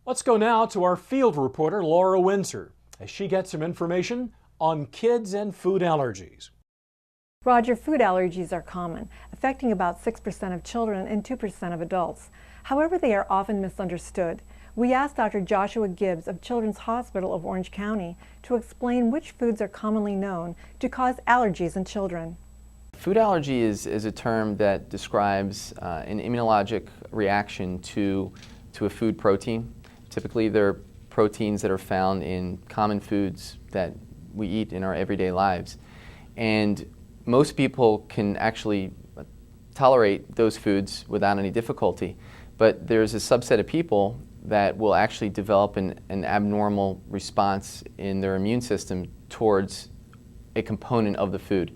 Let's go now to our field reporter, Laura Windsor, as she gets some information on kids and food allergies. Roger, food allergies are common, affecting about 6% of children and 2% of adults. However, they are often misunderstood. We asked Dr. Joshua Gibbs of Children's Hospital of Orange County to explain which foods are commonly known to cause allergies in children. Food allergy is a term that describes an immunologic reaction to a food protein. Typically, they're proteins that are found in common foods that we eat in our everyday lives. And most people can actually tolerate those foods without any difficulty. But there's a subset of people that will actually develop an abnormal response in their immune system towards a component of the food.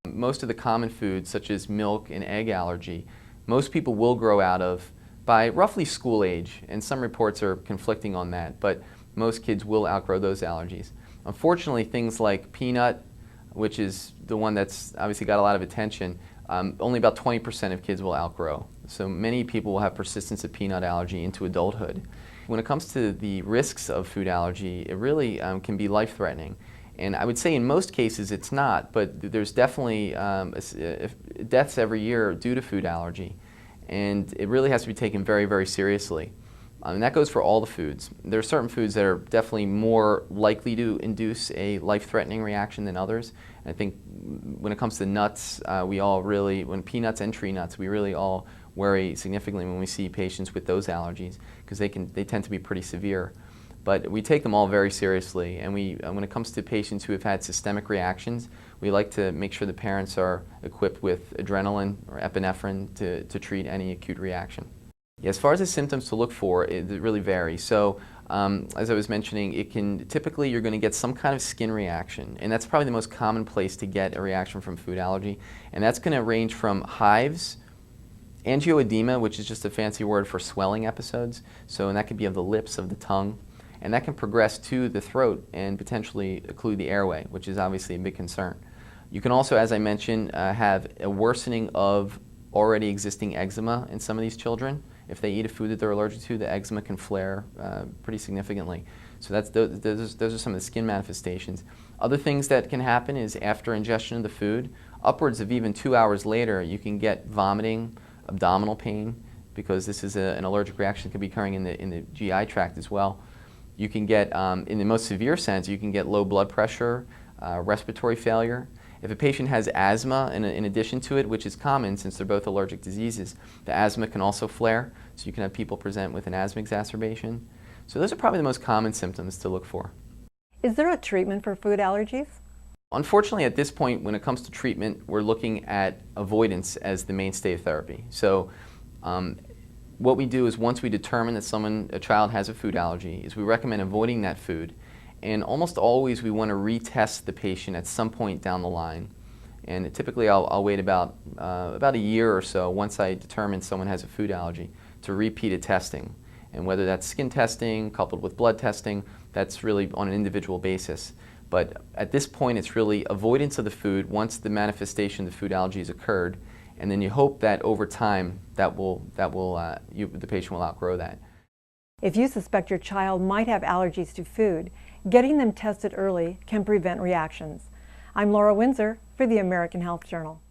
Most of the common foods, such as milk and egg allergy, most people will grow out of by roughly school age, and some reports are conflicting on that, but most kids will outgrow those allergies. Unfortunately, things like peanut, which is the one that's obviously got a lot of attention, only about 20% of kids will outgrow. So many people will have persistence of peanut allergy into adulthood. When it comes to the risks of food allergy, it really can be life-threatening. And I would say in most cases it's not, but there's definitely deaths every year due to food allergy. And it really has to be taken very, very seriously. And that goes for all the foods. There are certain foods that are definitely more likely to induce a life-threatening reaction than others. And I think when it comes to nuts, when peanuts and tree nuts, we really all worry significantly when we see patients with those allergies because they tend to be pretty severe. But we take them all very seriously, and when it comes to patients who have had systemic reactions, we like to make sure the parents are equipped with adrenaline or epinephrine to treat any acute reaction. Yeah, as far as the symptoms to look for, it really varies. So, as I was mentioning, typically you're going to get some kind of skin reaction, and that's probably the most common place to get a reaction from food allergy. And that's going to range from hives, angioedema, which is just a fancy word for swelling episodes, and that could be of the lips, of the tongue, and that can progress to the throat and potentially occlude the airway, which is obviously a big concern. You can also, as I mentioned, have a worsening of already existing eczema in some of these children. If they eat a food that they're allergic to, the eczema can flare pretty significantly. So those are some of the skin manifestations. Other things that can happen is after ingestion of the food, upwards of even 2 hours later, you can get vomiting, abdominal pain, because this is an allergic reaction that can be occurring in the GI tract as well. You can get, in the most severe sense, you can get low blood pressure, respiratory failure. If a patient has asthma in addition to it, which is common since they're both allergic diseases, the asthma can also flare, so you can have people present with an asthma exacerbation. So those are probably the most common symptoms to look for. Is there a treatment for food allergies? Unfortunately, at this point, when it comes to treatment, we're looking at avoidance as the mainstay of therapy. So what we do is once we determine that a child has a food allergy, is we recommend avoiding that food. And almost always we want to retest the patient at some point down the line. And typically I'll wait about a year or so once I determine someone has a food allergy to repeat a testing. And whether that's skin testing coupled with blood testing, that's really on an individual basis. But at this point it's really avoidance of the food once the manifestation of the food allergy has occurred. And then you hope that over time the patient will outgrow that. If you suspect your child might have allergies to food, getting them tested early can prevent reactions. I'm Laura Windsor for the American Health Journal.